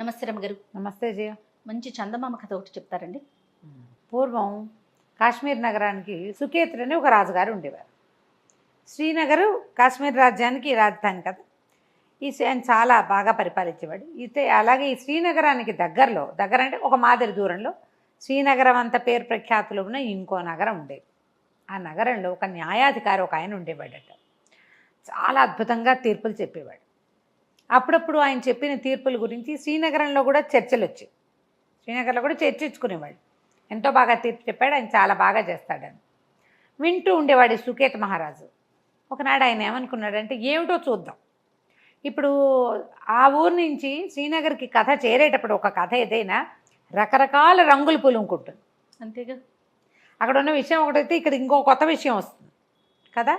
నమస్తే రమ్మగారు. నమస్తే జయ. మంచి చందమామ కథ ఒకటి చెప్తారండి? పూర్వం కాశ్మీర్ నగరానికి సుకేతుడు అని ఒక రాజుగారు ఉండేవారు. శ్రీనగరు కాశ్మీర్ రాజ్యానికి రాజధాని కదా. ఆయన చాలా బాగా పరిపాలించేవాడు. అయితే అలాగే ఈ శ్రీనగరానికి దగ్గర అంటే ఒక మాదిరి దూరంలో శ్రీనగరం అంత పేరు ప్రఖ్యాతులు ఉన్న ఇంకో నగరం ఉండేది. ఆ నగరంలో ఒక న్యాయాధికారి ఒక ఆయన ఉండేవాడట. చాలా అద్భుతంగా తీర్పులు చెప్పేవాడు. అప్పుడప్పుడు ఆయన చెప్పిన తీర్పుల గురించి శ్రీనగరంలో కూడా చర్చలు వచ్చాయి. శ్రీనగర్లో కూడా చర్చించుకునేవాడు. ఎంతో బాగా తీర్పు చెప్పాడు, ఆయన చాలా బాగా చేస్తాడని వింటూ ఉండేవాడు సుకేత మహారాజు. ఒకనాడు ఆయన ఏమనుకున్నాడంటే, ఏమిటో చూద్దాం. ఇప్పుడు ఆ ఊరు నుంచి శ్రీనగర్కి కథ చేరేటప్పుడు ఒక కథ ఏదైనా రకరకాల రంగులు పులుముకుంటుంది అంతేగా. అక్కడ ఉన్న విషయం ఒకటైతే ఇక్కడ ఇంకో కొత్త విషయం వస్తుంది కదా.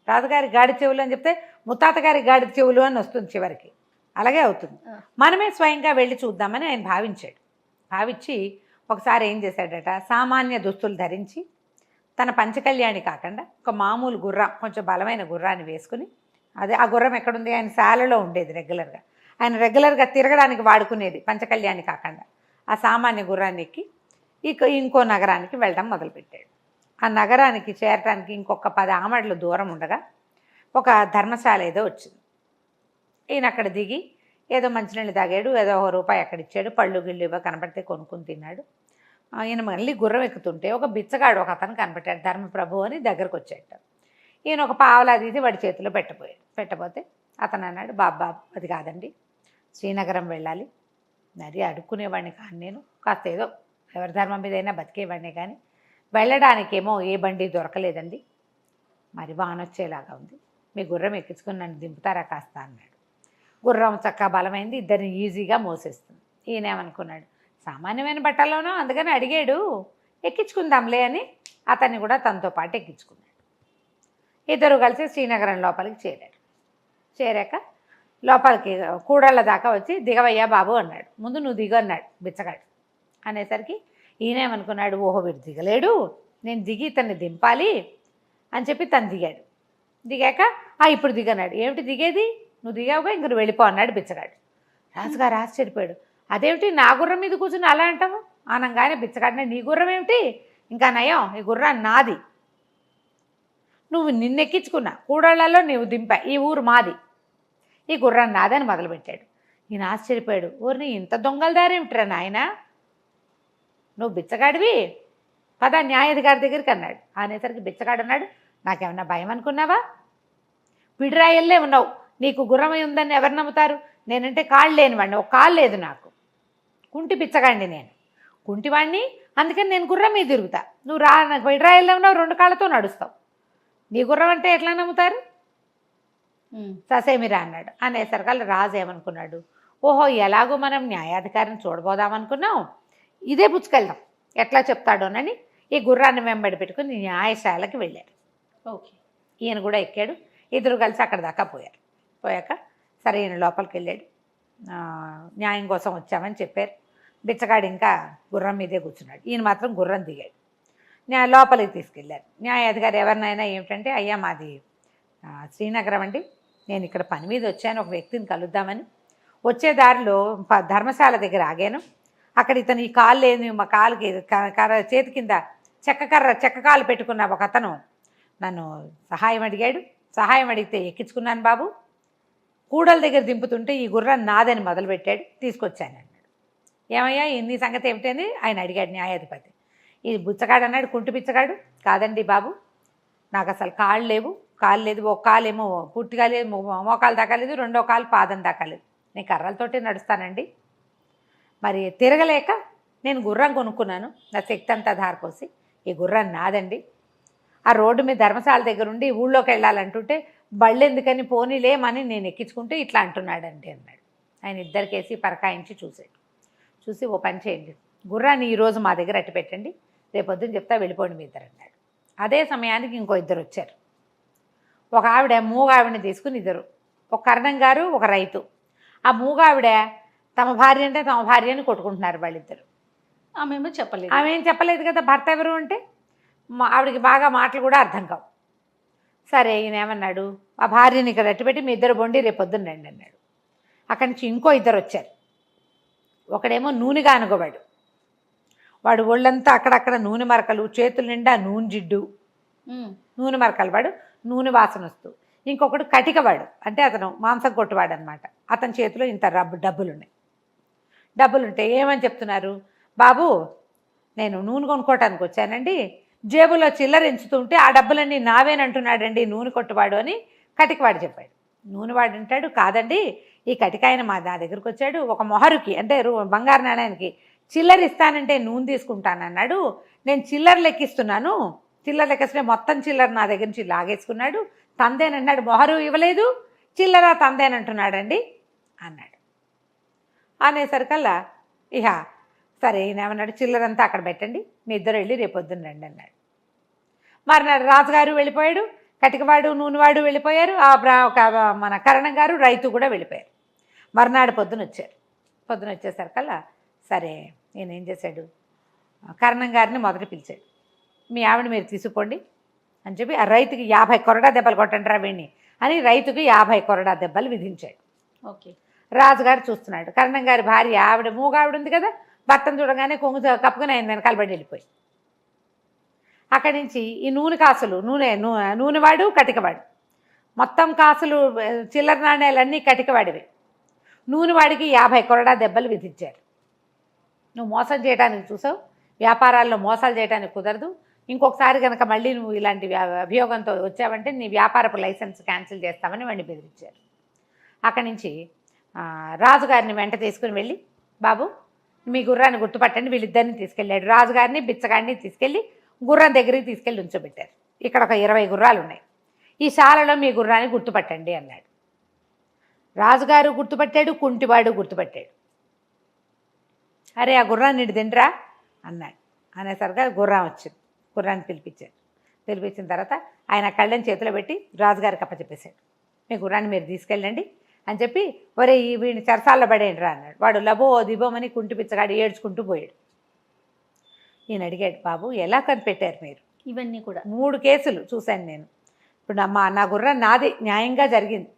రాజుగారి గాడి చెవులు అని చెప్తే ముత్తాత గారి గాడి చెవులు అని వస్తుంది చివరికి. అలాగే అవుతుంది. మనమే స్వయంగా వెళ్ళి చూద్దామని ఆయన భావించి ఒకసారి ఏం చేశాడట, సామాన్య దుస్తులు ధరించి తన పంచకళ్యాణి కాకుండా ఒక మామూలు గుర్రం, కొంచెం బలమైన గుర్రాన్ని వేసుకుని, అదే ఆ గుర్రం ఎక్కడుంది, ఆయన శాలలో ఉండేది రెగ్యులర్గా, ఆయన రెగ్యులర్గా తిరగడానికి వాడుకునేది పంచకళ్యాణి కాకుండా ఆ సామాన్య గుర్రాన్ని ఎక్కి ఇంకో నగరానికి వెళ్ళడం మొదలుపెట్టాడు. ఆ నగరానికి చేరటానికి ఇంకొక 10 ఆమడల దూరం ఉండగా ఒక ధర్మశాల ఏదో వచ్చింది. ఈయన అక్కడ దిగి ఏదో మంచినీళ్ళు తాగాడు, ఏదో ₹1 అక్కడ ఇచ్చాడు, పళ్ళు గిళ్ళు ఇవ్వ కనపడితే కొనుక్కుని తిన్నాడు. ఈయన మళ్ళీ గుర్రం ఎక్కుతుంటే ఒక బిచ్చగాడు ఒక అతను కనపడ్డాడు, ధర్మప్రభు అని దగ్గరకు వచ్చాడు. ఈయన ఒక పావలా తీసి వాడి చేతిలో పెట్టబోతే అతను అన్నాడు, బాబు అది కాదండి, శ్రీనగరం వెళ్ళాలి, మరి అడుక్కునేవాడిని కానీ నేను, కాస్త ఏదో ఎవరి ధర్మం మీద అయినా బతికేవాడిని, కానీ వెళ్ళడానికేమో ఏ బండి దొరకలేదండి, మరి వానొచ్చేలాగా ఉంది, మీ గుర్రం ఎక్కించుకుని నన్ను దింపుతారా కాస్త అన్నాడు. గుర్రం చక్కగా బలమైంది, ఇద్దరిని ఈజీగా మోసేస్తుంది. ఈయనేమనుకున్నాడు, సామాన్యమైన బట్టలోనో అందుకని అడిగాడు, ఎక్కించుకుందాంలే అని అతన్ని కూడా తనతో పాటు ఎక్కించుకున్నాడు. ఇద్దరు కలిసి శ్రీనగరం లోపలికి చేరాక లోపలికి కూడళ్ళ దాకా వచ్చి, దిగవయ్యా బాబు అన్నాడు. ముందు నువ్వు దిగు అన్నాడు బిచ్చగాడు. అనేసరికి ఈయనేమనుకున్నాడు, ఓహో వీడు దిగలేడు, నేను దిగి ఇతన్ని దింపాలి అని చెప్పి తను దిగాక ఇప్పుడు దిగన్నాడు. ఏమిటి దిగేది, నువ్వు దిగావుగా ఇంక నువ్వు వెళ్ళిపో అన్నాడు బిచ్చగాడు. రాజుగారు ఆశ్చర్యపోయాడు, అదేమిటి నా గుర్రం మీద కూర్చుని అలా అంటావు అనగానే బిచ్చగాడిని, నీ గుర్రం ఏమిటి, ఇంకా నయం, ఈ గుర్రం నాది, నువ్వు నిన్నెక్కించుకున్నా కూడళ్లలో నువ్వు దింపా, ఈ ఊరు మాది, ఈ గుర్రం నాదని మొదలుపెట్టాడు. ఈయన ఆశ్చర్యపోయాడు, ఊరిని ఇంత దొంగల దారేమిట్రా నాయన, నువ్వు బిచ్చగాడివి పద న్యాయాధికారి దగ్గరికి అన్నాడు. అనేసరికి బిచ్చగాడు అన్నాడు, నాకేమన్నా భయం అనుకున్నావా, పిడిరాయల్లే ఉన్నావు, నీకు గుర్రమై ఉందని ఎవరు నమ్ముతారు, నేనంటే కాళ్ళు లేనివాడిని, ఒక కాళ్ళు లేదు నాకు, కుంటి బిచ్చగాడిని నేను, కుంటివాడిని, అందుకని నేను గుర్రం మీద తిరుగుతా, నువ్వు నాకు పిడిరాయల్లే ఉన్నావు, 2 కాళ్ళతో నడుస్తావు, నీ గుర్రం అంటే ఎట్లా నమ్ముతారు, ససేమిరా అన్నాడు. అనేసరికి రాజు ఏమనుకున్నాడు, ఓహో ఎలాగో మనం న్యాయాధికారిని చూడబోదామనుకున్నాం, ఇదే పుచ్చుకెళ్దాం ఎట్లా చెప్తాడోనని ఈ గుర్రాన్ని వెంబడి పెట్టుకుని న్యాయశాలకి వెళ్ళారు. ఓకే. ఈయన కూడా ఎక్కాడు, ఇద్దరు కలిసి అక్కడ దాకా పోయాక సరే ఈయన లోపలికి వెళ్ళాడు. న్యాయం కోసం వచ్చామని చెప్పారు. బిచ్చగాడు ఇంకా గుర్రం మీదే కూర్చున్నాడు, ఈయన మాత్రం గుర్రం దిగాడు. లోపలికి తీసుకెళ్ళారు. న్యాయాధికారి ఎవరినైనా ఏమిటంటే, అయ్యా మాది శ్రీనగరం అండి, నేను ఇక్కడ పని మీద వచ్చాను, ఒక వ్యక్తిని కలుద్దామని, వచ్చే దారిలో ధర్మశాల దగ్గర ఆగాను, అక్కడ ఇతను ఈ కాలు లేని మా కాలుకి చేతి కింద చెక్క కాలు పెట్టుకున్న ఒక అతను నన్ను సహాయం అడిగాడు, సహాయం అడిగితే ఎక్కించుకున్నాను బాబు, కూడల దగ్గర దింపుతుంటే ఈ గుర్రం నాదని మొదలుపెట్టాడు, తీసుకొచ్చాను అన్నాడు. ఏమయ్యా ఇన్ని సంగతి ఏమిటని ఆయన అడిగాడు న్యాయాధిపతి. ఈ బుచ్చగాడు అన్నాడు, కుంటి బిచ్చగాడు, కాదండి బాబు, నాకు అసలు కాళ్ళు లేదు, ఒక కాలేమో పూర్తిగా లేదు, మోకాలు దాకా లేదు, 2వ కాలు పాదం దాకా లేదు, నేను కర్రలతోటే నడుస్తానండి, మరి తిరగలేక నేను గుర్రం కొనుక్కున్నాను, నా శక్తి అంతా ధారపోసి, ఈ గుర్రం నాదండి, ఆ రోడ్డు మీద ధర్మశాల దగ్గర ఉండి ఊళ్ళోకి వెళ్ళాలంటుంటే బళ్ళు ఎందుకని పోనీలేమని నేను ఎక్కించుకుంటే ఇట్లా అంటున్నాడండి అన్నాడు. ఆయన ఇద్దరికేసి పరకాయించి చూసి ఓ పని చేయండి, గుర్రాన్ని ఈరోజు మా దగ్గర అట్టి పెట్టండి, రేపొద్దున చెప్తా వెళ్ళిపోండి మీ ఇద్దరు అన్నాడు. అదే సమయానికి ఇంకో ఇద్దరు వచ్చారు. ఒక ఆవిడ మూగావిడని తీసుకుని ఇద్దరు, ఒక కర్ణం గారు ఒక రైతు. ఆ మూగావిడ తమ భార్య అంటే తమ భార్యని కొట్టుకుంటున్నారు వాళ్ళిద్దరు. ఆమె చెప్పలేదు కదా భర్త ఎవరు అంటే, ఆవిడకి బాగా మాటలు కూడా అర్థం కావు. సరే ఈయన ఏమన్నాడు, ఆ భార్యని ఇక్కడ అట్టుపెట్టి మీ ఇద్దరు బొండి రేపొద్దున రండి అన్నాడు. అక్కడి నుంచి ఇంకో ఇద్దరు వచ్చారు. ఒకడేమో నూనెగా అనుకోవాడు. వాడు ఒళ్ళంతా అక్కడక్కడ నూనె మరకలు, చేతుల నిండా నూనె జిడ్డు, నూనె మరకలు, వాడు నూనె వాసన వస్తూ. ఇంకొకడు కటికవాడు, అంటే అతను మాంసం కొట్టువాడు అనమాట. అతని చేతిలో ఇంత డబ్బులున్నాయి. డబ్బులుంటే ఏమని చెప్తున్నారు, బాబు నేను నూనె కొనుక్కోవటానికి వచ్చానండి, జేబులో చిల్లర ఎంచుతుంటే ఆ డబ్బులన్నీ నావేనంటున్నాడండి నూనె కొట్టువాడు అని కటికవాడు చెప్పాడు. నూనెవాడు అంటాడు, కాదండి ఈ కటికాయన నా దగ్గరకు వచ్చాడు, ఒక మొహరుకి అంటే బంగారు నాణ్యానికి చిల్లర ఇస్తానంటే నూనె తీసుకుంటానన్నాడు, నేను చిల్లర లెక్కిస్తున్నాను, చిల్లర లెక్కిస్తే మొత్తం చిల్లర నా దగ్గర నుంచి లాగేసుకున్నాడు, తందేనన్నాడు, మొహరు ఇవ్వలేదు, చిల్లర తందేనంటున్నాడండి అన్నాడు. అనేసరికల్లా ఇహ సరే ఈయనేమన్నాడు, చిల్లరంతా అక్కడ పెట్టండి, మీ ఇద్దరు వెళ్ళి రేపొద్దున రండి అన్నాడు. మర్నాడు రాజుగారు వెళ్ళిపోయాడు, కటికవాడు నూనెవాడు వెళ్ళిపోయారు, మన కరణం గారు రైతు కూడా వెళ్ళిపోయారు. మర్నాడు పొద్దున వచ్చేసరికల్లా సరే నేను ఏం చేశాడు, కరణం గారిని మొదట పిలిచాడు, మీ ఆవిడ మీరు తీసుకుపోండి అని చెప్పి ఆ రైతుకి 50 కొరడా దెబ్బలు కొట్టండి రా వీడిని అని రైతుకి 50 కొరడా దెబ్బలు విధించాడు. ఓకే. రాజుగారు చూస్తున్నాడు, కరణం గారి భార్య ఆవిడ మూగావిడ ఉంది కదా, భర్తను చూడగానే కొంగు కప్పుకొని ఆయన వెనకాల పడి వెళ్ళిపోయి అక్కడి నుంచి ఈ నూనె కాసులు నూనెవాడు కటికవాడు మొత్తం కాసులు చిల్లర నాణ్యాలన్నీ కటికవాడివి. నూనెవాడికి 50 కొరడా దెబ్బలు విధించారు. నువ్వు మోసం చేయడానికి చూసావు, వ్యాపారాల్లో మోసాలు చేయడానికి కుదరదు, ఇంకొకసారి కనుక మళ్ళీ నువ్వు ఇలాంటి అభియోగంతో వచ్చావంటే నీ వ్యాపారపు లైసెన్స్ క్యాన్సిల్ చేస్తామని వాడిని బెదిరించారు. అక్కడి నుంచి రాజుగారిని వెంట తీసుకుని వెళ్ళి, బాబు మీ గుర్రాన్ని గుర్తుపట్టండి, వీళ్ళిద్దరిని తీసుకెళ్ళాడు. రాజుగారిని బిచ్చగాడిని తీసుకెళ్ళి గుర్రం దగ్గరికి తీసుకెళ్ళి ఉంచోబెట్టారు. ఇక్కడ ఒక 20 గుర్రాలు ఉన్నాయి, ఈ శాలలో మీ గుర్రాన్ని గుర్తుపట్టండి అన్నాడు. రాజుగారు గుర్తుపట్టాడు, కుంటివాడు గుర్తుపట్టాడు. అరే ఆ గుర్రాన్ని తిండ్రా అన్నాడు. అనేసరిగా గుర్రం వచ్చింది, గుర్రాన్ని పిలిపించిన తర్వాత ఆయన కళ్ళని చేతిలో పెట్టి రాజుగారికి అప్పచెప్పేశాడు, మీ గుర్రాన్ని మీరు తీసుకెళ్ళండి అని చెప్పి, ఒరే వీడిని చెరసాల్లో పడేయండి రా అన్నాడు. వాడు లబో దిబోమని కుంటి పిచ్చగాడు ఏడ్చుకుంటూ పోయాడు. ఈయన అడిగాడు, బాబు ఎలా కనిపెట్టారు మీరు? ఇవన్నీ కూడా 3 కేసులు చూశాను నేను. ఇప్పుడు నా గుర్రం నాదే, న్యాయంగా జరిగింది,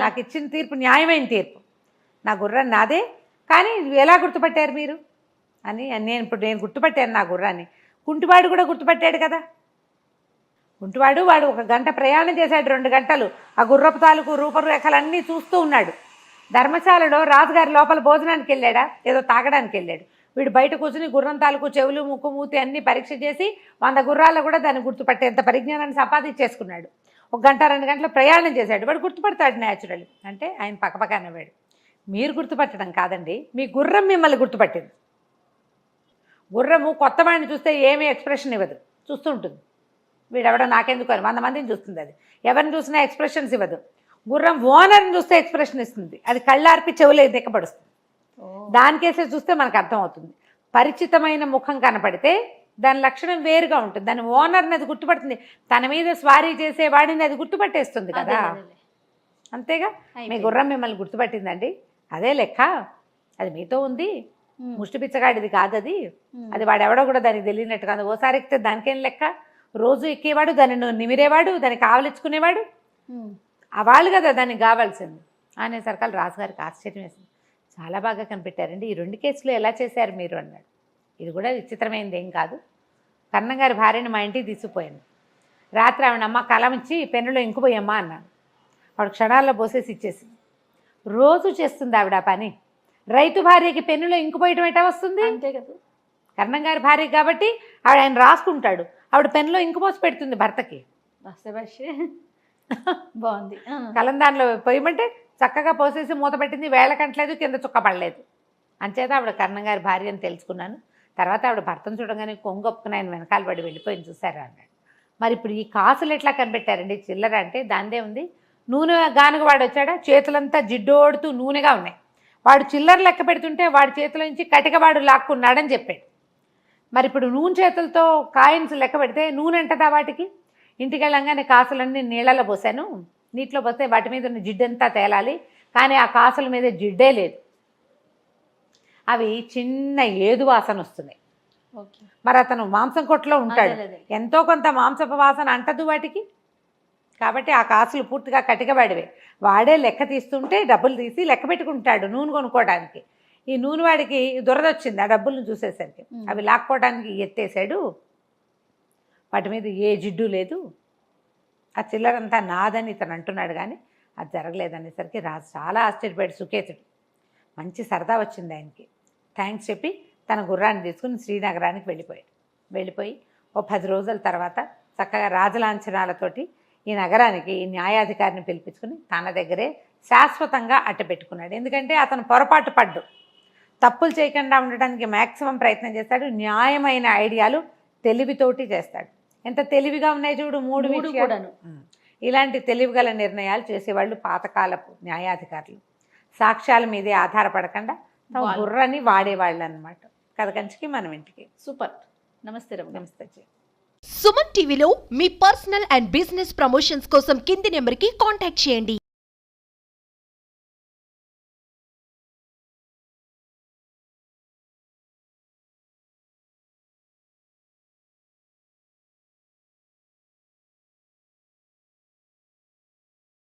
నాకు ఇచ్చిన తీర్పు న్యాయమైన తీర్పు, నా గుర్రం నాదే, కానీ ఎలా గుర్తుపట్టారు మీరు అని నేను గుర్తుపట్టాను నా గుర్రాన్ని. కుంటివాడు కూడా గుర్తుపట్టాడు కదా, కుంటివాడు వాడు 1 గంట ప్రయాణం చేశాడు, 2 గంటలు ఆ గుర్రపు తాలూకు రూపరేఖలన్నీ చూస్తూ ఉన్నాడు. ధర్మశాలలో రాజుగారి లోపల భోజనానికి వెళ్ళాడా, ఏదో తాగడానికి వెళ్ళాడు. వీడు బయట కూర్చుని గుర్రం తాలూకు చెవులు ముక్కు మూతి అన్నీ పరీక్ష చేసి 100 గుర్రాల్లో కూడా దాన్ని గుర్తుపట్టేంత పరిజ్ఞానాన్ని సంపాదించేసుకున్నాడు. 1 గంట 2 గంటల ప్రయాణం చేశాడు, వాడు గుర్తుపడతాడు న్యాచురల్. అంటే ఆయన పక్కపక్క అన్నవాడు, మీరు గుర్తుపట్టడం కాదండి, మీ గుర్రం మిమ్మల్ని గుర్తుపట్టింది. గుర్రము కొత్త వాడిని చూస్తే ఏమీ ఎక్స్ప్రెషన్ ఇవ్వదు, చూస్తూ ఉంటుంది. వీడెవడో నాకెందుకు అని 100 మందిని చూస్తుంది, అది ఎవరిని చూసినా ఎక్స్ప్రెషన్స్ ఇవ్వదు. గుర్రం ఓనర్ని చూస్తే ఎక్స్ప్రెషన్ ఇస్తుంది, అది కళ్ళార్పి చెవులు దిక్కబడుస్తుంది. దానికేసే చూస్తే మనకు అర్థమవుతుంది. పరిచితమైన ముఖం కనపడితే దాని లక్షణం వేరుగా ఉంటుంది, దాని ఓనర్ని అది గుర్తుపడుతుంది, తన మీద స్వారీ చేసే వాడిని అది గుర్తుపట్టేస్తుంది కదా. అంతేగా, మీ గుర్రం మిమ్మల్ని గుర్తుపట్టిందండి, అదే లెక్క, అది మీతో ఉంది, ముష్టి పిచ్చగాడిది కాదు అది, అది వాడెవడో కూడా దానికి తెలియనట్టు కాదు. ఓసారి ఎక్కితే దానికేం లెక్క, రోజు ఎక్కేవాడు, దాన్ని నిమిరేవాడు, దాన్ని కావలించుకునేవాడు, ఆ వాళ్ళు కదా దానికి కావాల్సింది అనేసరికల్ రాజుగారికి ఆశ్చర్యం వేసింది. చాలా బాగా కనిపెట్టారండి, ఈ 2 కేసులు ఎలా చేశారు మీరు అన్నాడు. ఇది కూడా విచిత్రమైనది ఏం కాదు, కన్నగారి భార్యని మా ఇంటికి తీసుకుపోయాను, రాత్రి ఆవిడమ్మ కలం ఇచ్చి పెన్నులో ఇంకుపోయమ్మా అన్నాను. వాడు క్షణాల్లో పోసేసి ఇచ్చేసింది. రోజు చేస్తుంది ఆవిడ పని. రైతు భార్యకి పెన్నులో ఇంకుపోయటం ఎటా వస్తుంది? అంతే కదా, కర్ణంగారి భార్య కాబట్టి ఆయన రాసుకుంటాడు, ఆవిడ పెన్నులో ఇంకు పోసి పెడుతుంది భర్తకి. బాగుంది. కలం దానిలో పోయమంటే చక్కగా పోసేసి మూత పెట్టింది, వేళ కంటలేదు, కింద చుక్క పడలేదు. అంచేత ఆవిడ కర్ణంగారి భార్య అని తెలుసుకున్నాను. తర్వాత ఆవిడ భర్తను చూడగానే కొంగొప్పుకుని ఆయన వెనకాల పడి వెళ్ళిపోయింది చూసారా అన్నాడు. మరి ఇప్పుడు ఈ కాసులు ఎట్లా కనిపెట్టారండి? చిల్లర అంటే దాందే ఉంది. నూనె గానుగ వాడు వచ్చాడా, చేతులంతా జిడ్డోడుతూ నూనెగా ఉన్నాయి. వాడు చిల్లర లెక్క పెడుతుంటే వాడి చేతుల నుంచి కటికవాడు లాక్కున్నాడని చెప్పాడు. మరి ఇప్పుడు నూనె చేతులతో కాయిన్స్ లెక్క పెడితే నూనె అంటదా వాటికి? ఇంటికి వెళ్ళంగానే కాసులన్నీ నీళ్ళలో పోసాను, నీటిలో పోస్తే వాటి మీద ఉన్న జిడ్డంతా తేలాలి, కానీ ఆ కాసుల మీద జిడ్డే లేదు, అవి చిన్న ఏదు వాసన వస్తున్నాయి. మరి అతను మాంసం కొట్లో ఉంటాడు, ఎంతో కొంత మాంసపు వాసన అంటదు వాటికి. కాబట్టి ఆ కాసులు పూర్తిగా కటికవాడివే. వాడే లెక్క తీస్తుంటే డబ్బులు తీసి లెక్క పెట్టుకుంటాడు నూనె కొనుక్కోవడానికి. ఈ నూనెవాడికి దురదొచ్చింది ఆ డబ్బులను చూసేసరికి. అవి లాక్కోవడానికి ఎత్తేసాడు, వాటి మీద ఏ జిడ్డు లేదు, ఆ చిల్లరంతా నాదని ఇతను అంటున్నాడు, కానీ అది జరగలేదనేసరికి రాజు చాలా ఆశ్చర్యపోయాడు సుకేతుడు. మంచి సరదా వచ్చింది ఆయనకి. థ్యాంక్స్ చెప్పి తన గుర్రాన్ని తీసుకుని శ్రీనగరానికి వెళ్ళిపోయి ఓ 10 రోజుల తర్వాత చక్కగా రాజలాంఛనాలతోటి ఈ నగరానికి ఈ న్యాయాధికారిని పిలిపించుకుని తన దగ్గరే శాశ్వతంగా అట్టపెట్టుకున్నాడు. ఎందుకంటే అతను పొరపాటు పడ్డు, తప్పులు చేయకుండా ఉండడానికి మ్యాక్సిమం ప్రయత్నం చేస్తాడు, న్యాయమైన ఐడియాలు తెలివితోటి చేస్తాడు. ఎంత తెలివిగా ఉన్నాయి చూడు, మూడు కూడాను. ఇలాంటి తెలివిగల నిర్ణయాలు చేసేవాళ్ళు పాతకాలపు న్యాయాధికారులు. సాక్ష్యాల మీదే ఆధారపడకుండా తమ బుర్రని వాడేవాళ్ళు అనమాట. కథ కంచికి మనం ఇంటికి. సూపర్. నమస్తే రమ్య. నమస్తే. సుమన్ టీవీలో మీ పర్సనల్ అండ్ బిజినెస్ ప్రమోషన్స్ కోసం కింది నెంబర్కి కాంటాక్ట్ చేయండి.